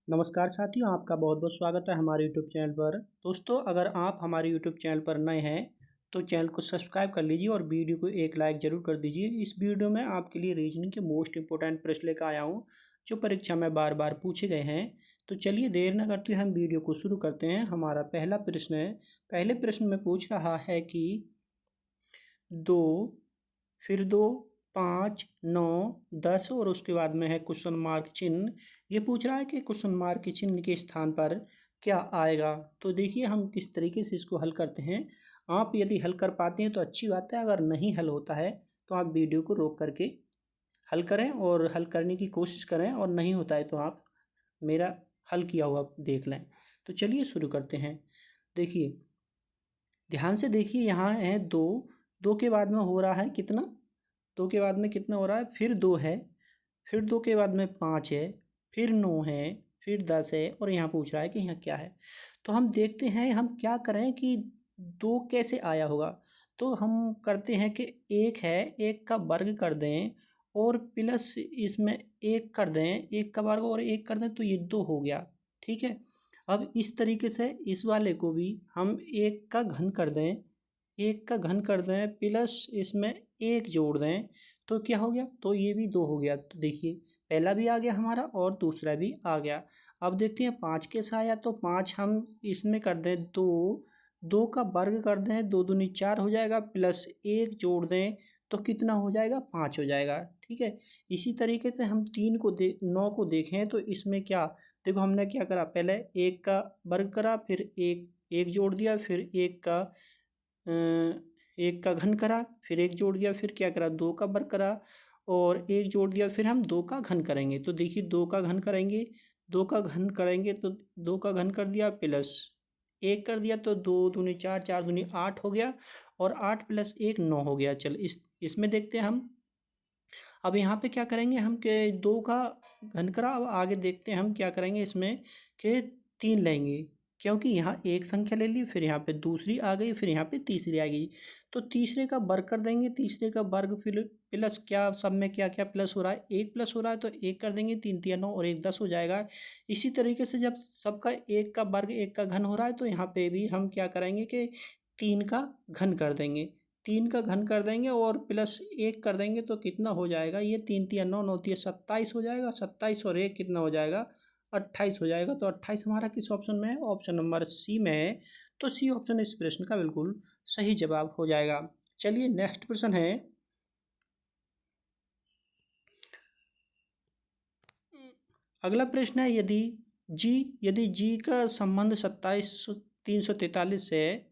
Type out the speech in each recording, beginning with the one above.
नमस्कार साथियों, आपका बहुत बहुत स्वागत है हमारे यूट्यूब चैनल पर। दोस्तों, अगर आप हमारे यूट्यूब चैनल पर नए हैं तो चैनल को सब्सक्राइब कर लीजिए और वीडियो को एक लाइक ज़रूर कर दीजिए। इस वीडियो में आपके लिए रीजनिंग के मोस्ट इंपॉर्टेंट प्रश्न लेकर आया हूँ जो परीक्षा में बार बार पूछे गए हैं। तो चलिए देर न करते हुए हम वीडियो को शुरू करते हैं। हमारा पहला प्रश्न है। पहले प्रश्न में पूछ रहा है कि 2 फिर 2 5 9 10 और उसके बाद में है क्वेश्चन मार्क चिन्ह। ये पूछ रहा है कि क्वेश्चन मार्क के चिन्ह के स्थान पर क्या आएगा। तो देखिए हम किस तरीके से इसको हल करते हैं। आप यदि हल कर पाते हैं तो अच्छी बात है, अगर नहीं हल होता है तो आप वीडियो को रोक करके हल करें और हल करने की कोशिश करें, और नहीं होता है तो आप मेरा हल किया हुआ देख लें। तो चलिए शुरू करते हैं। देखिए ध्यान से देखिए, यहाँ है 2, 2 के बाद में हो रहा है कितना, 2 के बाद में कितना हो रहा है, फिर 2 है, फिर 2 के बाद में 5 है, फिर 9 है, फिर 10 है, और यहाँ पूछ रहा है कि यहाँ क्या है। तो हम देखते हैं हम क्या करें कि 2 कैसे आया होगा। तो हम करते हैं कि 1 है, 1 का वर्ग कर दें और प्लस इसमें 1 कर दें, 1 का वर्ग और 1 कर दें तो ये 2 हो गया। ठीक है, अब इस तरीके से इस वाले को भी हम 1 का घन कर दें, 1 का घन कर दें प्लस इसमें 1 जोड़ दें तो क्या हो गया, तो ये भी 2 हो गया। तो देखिए पहला भी आ गया हमारा और दूसरा भी आ गया। अब देखते हैं 5 कैसे आया। तो 5 हम इसमें कर दें 2, 2 का वर्ग कर दें, 2 दूनी 4 हो जाएगा, प्लस 1 जोड़ दें तो कितना हो जाएगा, 5 हो जाएगा। ठीक है, इसी तरीके से हम 9 को देखें तो इसमें क्या, देखो हमने क्या करा, पहले 1 का वर्ग करा, फिर 1 जोड़ दिया, फिर 1 का घन करा, फिर 1 जोड़ दिया, फिर क्या करा, 2 का वर्ग करा और 1 जोड़ दिया, फिर हम 2 का घन करेंगे। तो देखिए 2 का घन करेंगे, 2 का घन करेंगे तो 2 का घन कर दिया प्लस 1 कर दिया तो 2 दूनी 4, 4 दूनी 8 हो गया, और 8 प्लस 1 9 हो गया। चल इसमें देखते हैं हम। अब यहाँ पे क्या करेंगे हम के 2 का घन करा। अब आगे देखते हैं हम क्या करेंगे इसमें कि 3 लेंगे, क्योंकि यहाँ एक संख्या ले ली, फिर यहाँ पे दूसरी आ गई, फिर यहाँ पे तीसरी आ गई। तो तीसरे का वर्ग कर देंगे, तीसरे का वर्ग फिर प्लस क्या, सब में क्या क्या प्लस हो रहा है, 1 प्लस हो रहा है तो 1 कर देंगे, 3 3 9 और 1 10 हो जाएगा। इसी तरीके से जब सबका 1 का वर्ग 1 का घन हो रहा है तो यहाँ पे भी हम क्या करेंगे कि 3 का घन कर देंगे, 3 का घन कर देंगे और प्लस 1 कर देंगे तो कितना हो जाएगा, ये 3 3 9 9 3 27 हो जाएगा, 27 और 1 कितना हो जाएगा, 28 हो जाएगा। तो 28 हमारा किस ऑप्शन में है, ऑप्शन नंबर सी में है। तो सी ऑप्शन इस प्रश्न का बिल्कुल सही जवाब हो जाएगा। चलिए नेक्स्ट प्रश्न है। अगला प्रश्न है, यदि जी का संबंध 27 343 से,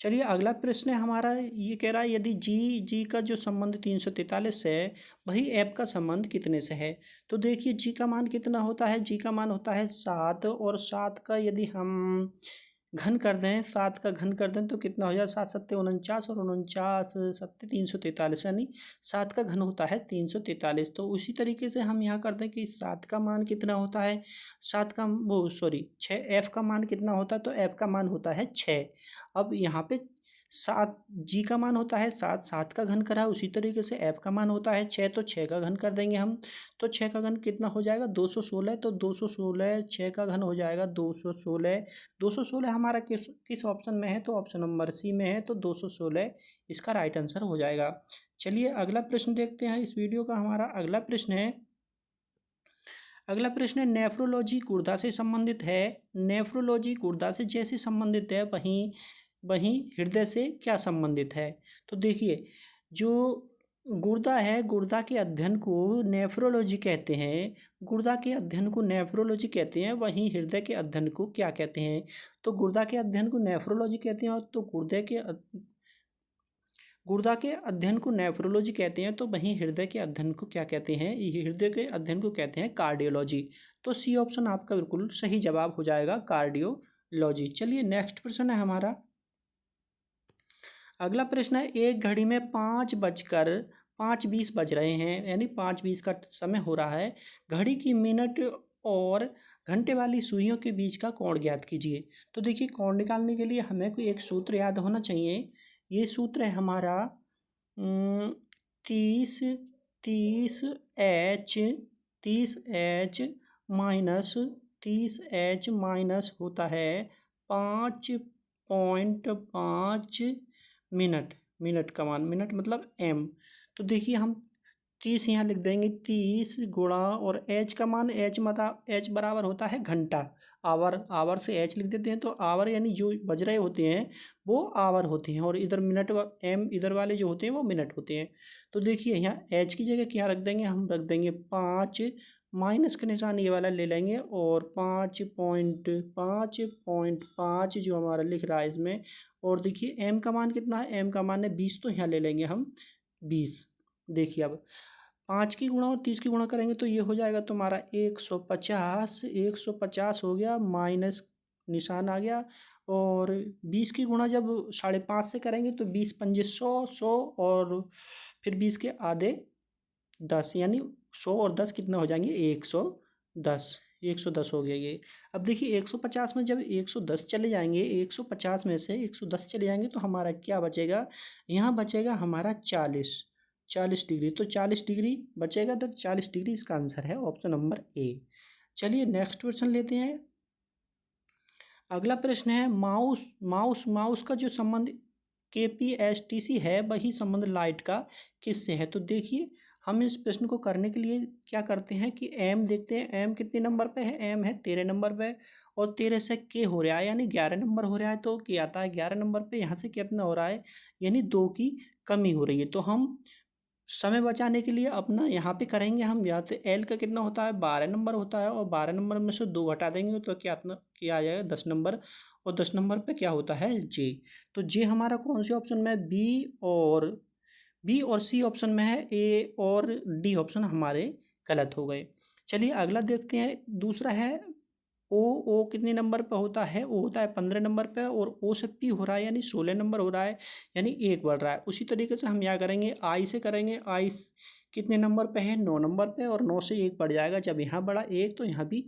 चलिए अगला प्रश्न है हमारा, ये कह रहा है यदि जी का जो संबंध 343 से है वही एफ का संबंध कितने से है। तो देखिए जी का मान कितना होता है, जी का मान होता है 7, और 7 का यदि हम घन कर दें, 7 का घन कर दें तो कितना हो जाए, 7 सत्ते 49 और 49 सत्ते 343, यानी 7 का घन होता है 343। तो उसी तरीके से हम यहाँ कर दें कि 7 का मान कितना होता है, 7 का वो सॉरी 6, एफ का मान कितना होता है, तो एफ का मान होता है 6। अब यहाँ पे 7 जी का मान होता है 7, 7 का घन करा, उसी तरीके से एफ का मान होता है 6, तो 6 का घन कर देंगे हम। तो 6 का घन कितना हो जाएगा, 216। तो 216 6 का घन हो जाएगा 216। 216 हमारा किस ऑप्शन में है, तो ऑप्शन नंबर सी में है। तो 216 इसका राइट आंसर हो जाएगा। चलिए अगला प्रश्न देखते हैं। इस वीडियो का हमारा अगला प्रश्न है, अगला प्रश्न है नेफ्रोलॉजी गुर्दा से संबंधित है। नेफ्रोलॉजी गुर्दा से जैसे संबंधित है वहीं वहीं हृदय से क्या संबंधित है। तो देखिए जो गुर्दा है, गुर्दा के अध्ययन को नेफ्रोलॉजी कहते हैं, गुर्दा के अध्ययन को नेफ्रोलॉजी कहते हैं, वहीं हृदय के अध्ययन को क्या कहते हैं। तो गुर्दा के अध्ययन को नेफ्रोलॉजी कहते हैं, और तो गुर्दा के अध्ययन को नेफ्रोलॉजी कहते हैं, तो वहीं हृदय के अध्ययन को क्या कहते हैं, हृदय के अध्ययन को कहते हैं कार्डियोलॉजी। तो सी ऑप्शन आपका बिल्कुल सही जवाब हो जाएगा, कार्डियोलॉजी। चलिए नेक्स्ट प्रश्न है हमारा, अगला प्रश्न है, एक घड़ी में 5:20 बज रहे हैं, यानी 5:20 का समय हो रहा है। घड़ी की मिनट और घंटे वाली सुइयों के बीच का कोण ज्ञात कीजिए। तो देखिए कोण निकालने के लिए हमें कोई एक सूत्र याद होना चाहिए। ये सूत्र है हमारा 30 30H माइनस 30H माइनस होता है 5.5 मिनट का मान, मिनट मतलब m। तो देखिए हम 30 यहाँ लिख देंगे, 30 गुणा और h का मान, h बराबर होता है घंटा। आवर से h लिख देते हैं, तो आवर यानी जो बज रहे होते हैं वो आवर होते हैं, और इधर मिनट m इधर वाले जो होते हैं वो मिनट होते हैं। तो देखिए यहाँ h की जगह क्या रख देंगे, हम रख देंगे 5, माइनस का निशान ये वाला ले लेंगे, और 5.5 जो हमारा लिख रहा है इसमें। और देखिए m का मान कितना है, m का मान है 20, तो यहाँ ले लेंगे हम 20। देखिए अब 5 की गुणा और 30 की गुणा करेंगे तो ये हो जाएगा तुम्हारा 150 हो गया, माइनस निशान आ गया। और 20 की गुणा जब 5.5 से करेंगे तो 20 पंजे 100, और फिर 20 के आधे 10, यानी 100 और 10 कितना हो जाएंगे, 110 हो गया ये। अब देखिए 150 में जब 110 चले जाएंगे, 150 में से 110 चले जाएंगे तो हमारा क्या बचेगा, यहाँ बचेगा हमारा 40 डिग्री। तो 40 डिग्री बचेगा, तो 40 डिग्री इसका आंसर है ऑप्शन नंबर ए। चलिए नेक्स्ट क्वेश्चन लेते हैं। अगला प्रश्न है, माउस का जो संबंध KPSTC है वही संबंध लाइट का किससे है। तो देखिए हम इस प्रश्न को करने के लिए क्या करते हैं कि m देखते हैं, m कितने नंबर पे है, m है 13 नंबर पे, और 13 से k हो रहा है यानी 11 नंबर हो रहा है, तो k आता है 11 नंबर पे। यहाँ से कितना हो रहा है, यानी 2 की कमी हो रही है। तो हम समय बचाने के लिए अपना यहाँ पे करेंगे, हम यहाँ से एल का कितना होता है, 12 नंबर होता है, और 12 नंबर में से 2 घटा देंगे तो क्या आ जाएगा, 10 नंबर। और 10 नंबर पे क्या होता है, जे। तो जे हमारा कौन से ऑप्शन में है, बी और सी ऑप्शन में है, ए और डी ऑप्शन हमारे गलत हो गए। चलिए अगला देखते हैं। दूसरा है ओ कितने नंबर पे होता है, ओ होता है 15 नंबर पे, और ओ से पी हो रहा है यानी 16 नंबर हो रहा है, यानी 1 बढ़ रहा है। उसी तरीके से हम क्या करेंगे, आई से करेंगे, आई कितने नंबर पे है, 9 नंबर पे, और 9 से 1 बढ़ जाएगा। जब यहाँ बढ़ा 1 तो यहाँ भी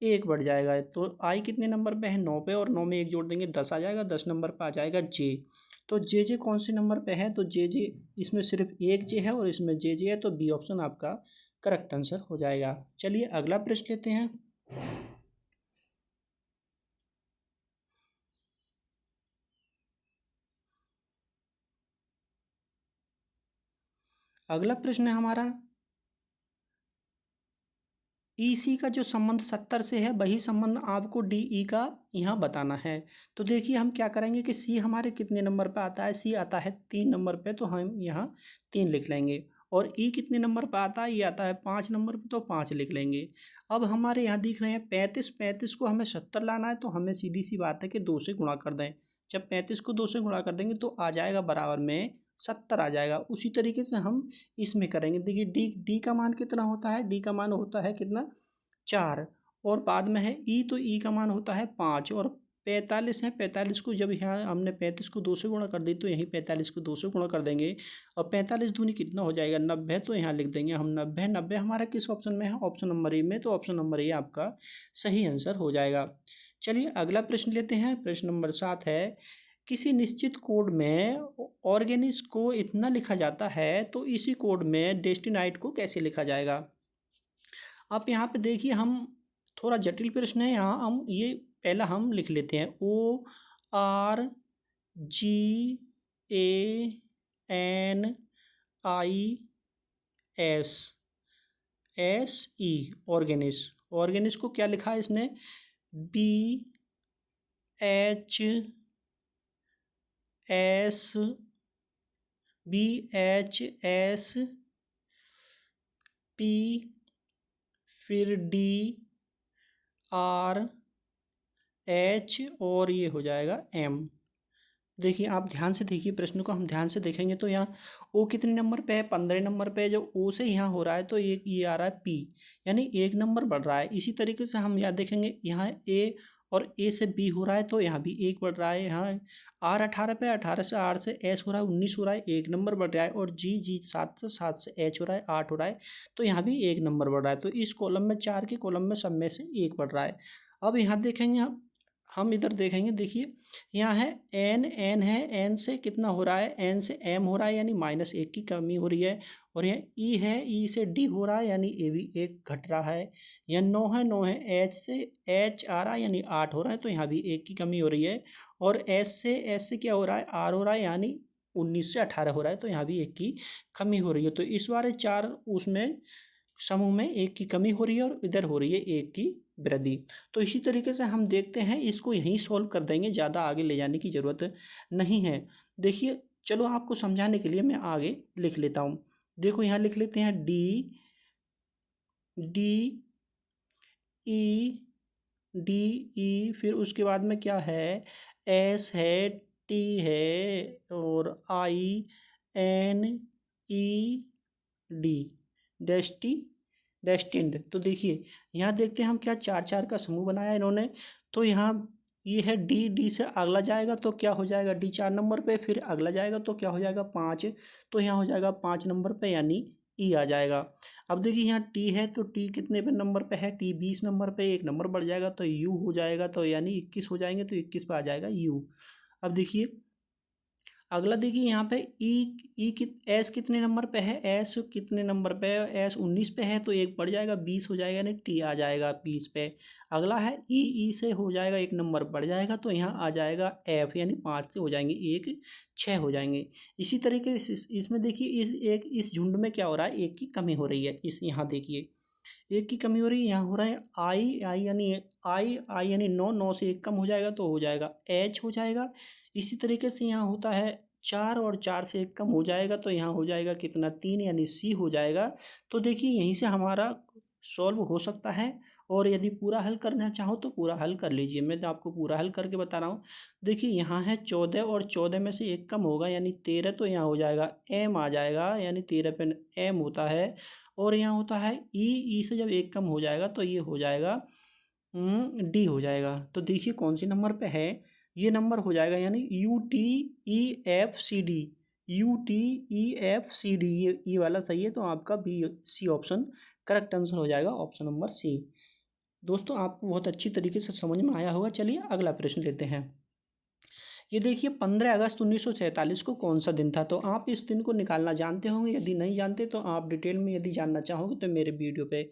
1 बढ़ जाएगा। तो आई कितने नंबर पे है, 9 पे, और 9 में 1 जोड़ देंगे 10 आ जाएगा, 10 नंबर पर आ जाएगा जे। तो जे कौन से नंबर पे है, तो जे इसमें सिर्फ एक जे है और इसमें जे है, तो बी ऑप्शन आपका करेक्ट आंसर हो जाएगा। चलिए अगला प्रश्न लेते हैं। अगला प्रश्न है हमारा, ईसी का जो संबंध 70 से है वही संबंध आपको डीई का यहाँ बताना है। तो देखिए हम क्या करेंगे कि सी हमारे कितने नंबर पे आता है, सी आता है 3 नंबर पे, तो हम यहाँ 3 लिख लेंगे। और ई कितने नंबर पे आता है, ये आता है 5 नंबर पे, तो 5 लिख लेंगे। अब हमारे यहाँ दिख रहे हैं 35 को हमें 70 लाना है, तो हमें सीधी सी बात है कि 2 से गुणा कर दें। जब 35 को 2 से गुणा कर देंगे तो आ जाएगा बराबर में 70 आ जाएगा। उसी तरीके से हम इसमें करेंगे। देखिए डी का मान कितना होता है, डी का मान होता है कितना, 4, और बाद में है ई, तो ई का मान होता है 5, और 45 है। 45 को जब यहाँ हमने 35 को 2 से गुणा कर दी, तो यहीं 45 को 2 से गुणा कर देंगे, और 45 दूनी कितना हो जाएगा, 90, तो यहाँ लिख देंगे हम 90 हमारा किस ऑप्शन में है, ऑप्शन नंबर ए में, तो ऑप्शन नंबर ए आपका सही आंसर हो जाएगा। चलिए अगला प्रश्न लेते हैं। प्रश्न नंबर 7 है, किसी निश्चित कोड में ऑर्गेनिस को इतना लिखा जाता है, तो इसी कोड में डेस्टिनाइट को कैसे लिखा जाएगा। आप यहाँ पे देखिए, हम थोड़ा जटिल प्रश्न है, यहाँ हम ये पहला हम लिख लेते हैं, ORGANISE, ऑर्गेनिस को क्या लिखा है इसने, BHSP, फिर DRH, और ये हो जाएगा M। देखिए आप ध्यान से देखिए, प्रश्न को हम ध्यान से देखेंगे तो यहाँ ओ कितने नंबर पे है, 15 नंबर पे है। जब ओ से यहाँ हो रहा है तो ये आ रहा है P, यानी 1 नंबर बढ़ रहा है। इसी तरीके से हम यहाँ देखेंगे, यहाँ ए और ए से बी हो रहा है तो यहाँ भी 1 बढ़ रहा है। यहाँ R 18 पे, 18 से R से S हो रहा है, 19 हो रहा है, 1 नंबर बढ़ रहा है। और G 7 से H हो रहा है, 8 हो रहा है, तो यहाँ भी 1 नंबर बढ़ रहा है। तो इस कॉलम में, 4 के कॉलम में सब में से 1 बढ़ रहा है। अब यहाँ देखेंगे हम इधर देखेंगे, देखिए यहाँ है एन, एन है, एन से कितना हो रहा है, एन से एम हो रहा है यानी -1 की कमी हो रही है। और यहाँ ई है, ई से डी हो रहा है यानी ए भी 1 घट रहा है। यहाँ 9 है, 9 है, एच से एच आ रहा है यानी 8 हो रहा है, तो यहाँ भी 1 की कमी हो रही है। और एस से क्या हो रहा है, आर हो रहा है यानी 19 से 18 हो रहा है, तो यहाँ भी 1 की कमी हो रही है। तो इस बार 4 उसमें समूह में 1 की कमी हो रही है और इधर हो रही है 1 की वृद्धि। तो इसी तरीके से हम देखते हैं, इसको यहीं सॉल्व कर देंगे, ज़्यादा आगे ले जाने की ज़रूरत नहीं है। देखिए, चलो आपको समझाने के लिए मैं आगे लिख लेता हूँ। देखो यहाँ लिख लेते हैं D, D E, D E, फिर उसके बाद में क्या है, एस है, टी है, और आई, एन, ई, डी, डेस्टी, डेस्टिन्ड। तो देखिए यहाँ देखते हैं हम क्या 4 का समूह बनाया इन्होंने। तो यहाँ ये है डी, डी से अगला जाएगा तो क्या हो जाएगा, डी 4 नंबर पे, फिर अगला जाएगा तो क्या हो जाएगा 5, तो यहाँ हो जाएगा 5 नंबर पे यानी ई आ जाएगा। अब देखिए यहाँ टी है, तो टी कितने पे नंबर पे है, टी 20 नंबर पे, 1 नंबर बढ़ जाएगा तो यू हो जाएगा, तो यानी 21 हो जाएंगे, तो 21 पे आ जाएगा यू। अब देखिए अगला, देखिए यहाँ पे ई की एस कितने नंबर पे है, एस कितने नंबर पे है, एस 19 पे है, तो 1 बढ़ जाएगा 20 हो जाएगा, यानी टी आ जाएगा 20 पे। अगला है ई से हो जाएगा 1 नंबर बढ़ जाएगा, तो यहाँ आ जाएगा एफ, यानी 5 से हो जाएंगे 1, 6 हो जाएंगे। इसी तरीके से इसमें देखिए इस झुंड में क्या हो रहा है, 1 की कमी हो रही है। इस यहाँ देखिए 1 की कमी हो रही है, यहाँ हो रहा है आई यानी 9, 9 से 1 कम हो जाएगा तो हो जाएगा एच हो जाएगा। इसी तरीके से यहाँ होता है 4 और 4 से 1 कम हो जाएगा तो यहाँ हो जाएगा कितना, 3 यानी सी हो जाएगा। तो देखिए यहीं से हमारा सॉल्व हो सकता है। और यदि पूरा हल करना चाहो तो पूरा हल कर लीजिए, मैं तो आपको पूरा हल करके बता रहा हूँ। देखिए यहाँ है 14 और 14 में से 1 कम होगा यानी 13, तो यहाँ हो जाएगा एम आ जाएगा, यानी 13 पे एम होता है। और यहाँ होता है ई से जब 1 कम हो जाएगा तो ये हो जाएगा डी हो जाएगा। तो देखिए कौन सी नंबर पे है, ये नंबर हो जाएगा यानी U T E F C D, U T E F C D, ये वाला सही है, तो आपका B C option correct answer हो जाएगा, ऑप्शन नंबर सी। दोस्तों आपको बहुत अच्छी तरीके से समझ में आया होगा। चलिए अगला प्रश्न लेते हैं। ये देखिए 15 अगस्त 1947 को कौन सा दिन था, तो आप इस दिन को निकालना जानते होंगे, यदि नहीं जानते तो आप डिटेल में यदि जानना चाहोगे तो मेरे वीडियो पे,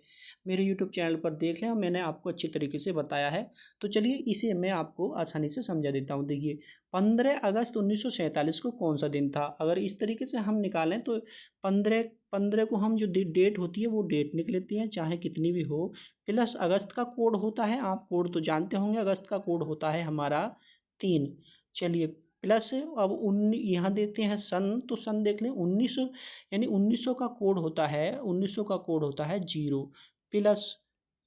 मेरे यूट्यूब चैनल पर देख लें, मैंने आपको अच्छी तरीके से बताया है। तो चलिए इसे मैं आपको आसानी से समझा देता हूँ। देखिए 15 अगस्त 1947 को कौन सा दिन था, अगर इस तरीके से हम निकालें तो 15 को हम जो डेट होती है वो डेट निकल लेती है, चाहे कितनी भी हो, प्लस अगस्त का कोड होता है, आप कोड तो जानते होंगे, अगस्त का कोड होता है हमारा 3। चलिए प्लस अब यहाँ देते हैं सन, तो सन देख लें 1900, यानी 1900 का कोड होता है, 1900 का कोड होता है 0, प्लस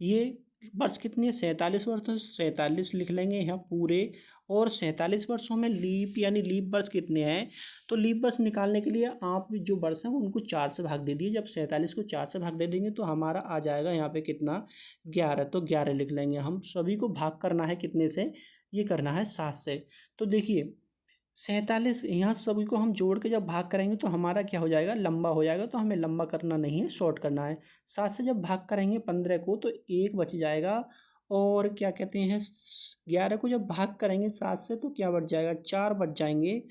ये वर्ष कितने, 47 वर्ष, तो 47 लिख लेंगे यहाँ पूरे। और 47 वर्षों में लीप यानी लीप वर्ष कितने हैं, तो लीप वर्ष निकालने के लिए आप जो वर्ष हैं उनको 4 से भाग दे दिए। जब 47 को 4 से भाग दे देंगे तो हमारा आ जाएगा यहाँ पे कितना, 11, तो 11 लिख लेंगे। हम सभी को भाग करना है कितने से, ये करना है 7 से। तो देखिए 47 यहाँ सभी को हम जोड़ के जब भाग करेंगे तो हमारा क्या हो जाएगा, लंबा हो जाएगा, तो हमें लंबा करना नहीं है, शॉर्ट करना है। 7 से जब भाग करेंगे 15 को तो 1 बच जाएगा, और क्या कहते हैं 11 को जब भाग करेंगे 7 से तो क्या बच जाएगा, 4 बच जाएंगे।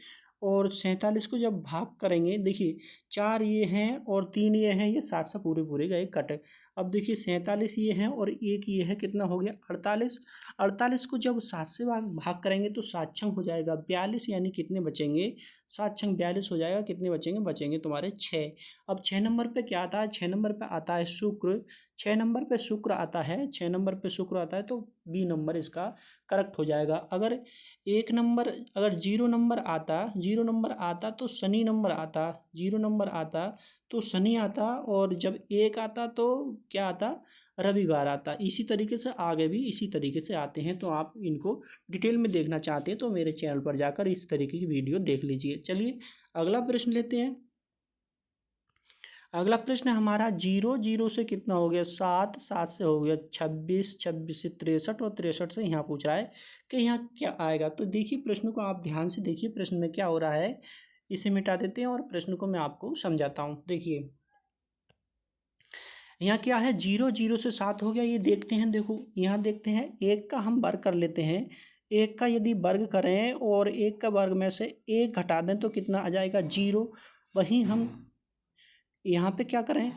और 47 को जब भाग करेंगे, देखिए 4 ये हैं और 3 ये हैं, ये 7 से पूरे पूरे गए कट। अब देखिए 47 ये हैं और 1 ये है, कितना हो गया 48। 48 को जब 7 से भाग करेंगे तो 7 छंग हो जाएगा 42, यानी कितने बचेंगे, 7 छंग 42 हो जाएगा, कितने बचेंगे, बचेंगे तुम्हारे 6। अब 6 नंबर पे क्या आता है, 6 नंबर पे आता है शुक्र, 6 नंबर पे शुक्र आता है, 6 नंबर पे शुक्र आता है, तो बी नंबर इसका करेक्ट हो जाएगा। अगर 1 नंबर, अगर 0 नंबर आता, 0 नंबर आता तो शनि नंबर आता, 0 नंबर आता तो शनि आता, और जब 1 आता तो क्या आता, रविवार आता। इसी तरीके से आगे भी इसी तरीके से आते हैं, तो आप इनको डिटेल में देखना चाहते हैं तो मेरे चैनल पर जाकर इस तरीके की वीडियो देख लीजिए। चलिए अगला प्रश्न लेते हैं। अगला प्रश्न हमारा 0, 0 से कितना हो गया 7, 7 से हो गया 26, 26 से 63, और 63 से यहाँ पूछ रहा है कि यहाँ क्या आएगा। तो देखिए प्रश्न को आप ध्यान से देखिए, प्रश्न में क्या हो रहा है, इसे मिटा देते हैं और प्रश्न को मैं आपको समझाता हूँ। देखिए यहाँ क्या है, 0, 0 से 7 हो गया, ये देखते हैं, देखो यहाँ देखते हैं 1 का हम वर्ग कर लेते हैं, 1 का यदि वर्ग करें और 1 का वर्ग में से 1 घटा दें तो कितना आ जाएगा 0। वहीं हम यहाँ पे क्या करें,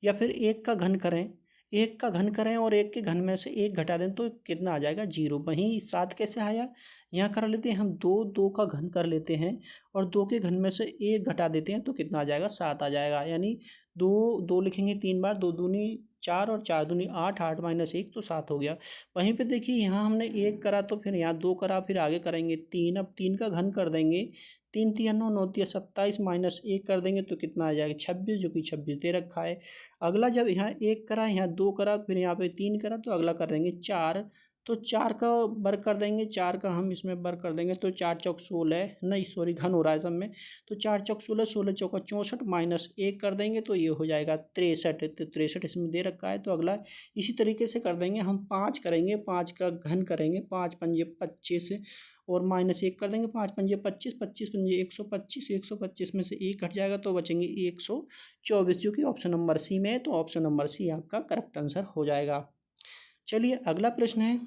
या फिर 1 का घन करें, 1 का घन करें और 1 के घन में से 1 घटा दें तो कितना आ जाएगा 0। वहीं 7 कैसे आया, यहाँ कर लेते हैं हम 2 का घन कर लेते हैं और 2 के घन में से 1 घटा देते हैं तो कितना आ जाएगा 7 आ जाएगा। यानी 2 लिखेंगे 3 बार, 2 दूनी 4 और 4 दूनी 8, 8 माइनस 1 तो 7 हो गया। वहीं पे देखिए यहाँ हमने 1 करा तो फिर यहाँ 2 करा, फिर आगे करेंगे 3। अब 3 का घन कर देंगे, 3 तिया 9, 9 तिया 27 माइनस 1 कर देंगे तो कितना आ जाएगा 26, जो कि 26 दे रखा है। अगला जब यहाँ 1 करा, यहाँ 2 करा, फिर यहाँ पे 3 करा तो अगला कर देंगे 4। तो 4 का वर्ग कर देंगे, 4 का हम इसमें वर्ग कर देंगे तो 4 चौक 16, नहीं सॉरी घन हो रहा है सब में, तो 4 चौक 16, 16 चौका 64 माइनस 1 कर देंगे तो ये हो जाएगा 63। तो 63 इसमें दे रखा है। तो अगला इसी तरीके से कर देंगे हम, 5 करेंगे, 5 का घन करेंगे, 5 पंजे 25 और माइनस 1 कर देंगे, 5 पंजे 25, 25 पंजे 125, 125 में से 1 घट जाएगा तो बचेंगे 124, जो कि ऑप्शन नंबर सी में है। तो ऑप्शन नंबर सी आपका करेक्ट आंसर हो जाएगा। चलिए अगला प्रश्न है,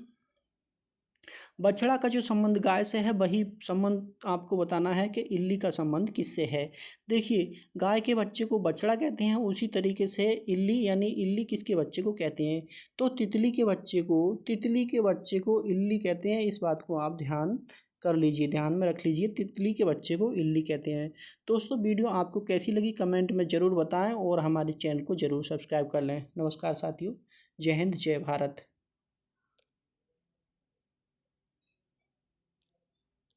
बछड़ा का जो संबंध गाय से है वही संबंध आपको बताना है कि इल्ली का संबंध किससे है। देखिए गाय के बच्चे को बछड़ा कहते हैं, उसी तरीके से इल्ली यानी इल्ली किसके बच्चे को कहते हैं, तो तितली के बच्चे को इल्ली कहते हैं। इस बात को आप ध्यान कर लीजिए, ध्यान में रख लीजिए, तितली के बच्चे को इल्ली कहते हैं। दोस्तों वीडियो आपको कैसी लगी कमेंट में ज़रूर बताएं और हमारे चैनल को ज़रूर सब्सक्राइब कर लें। नमस्कार साथियों, जय हिंद जय भारत।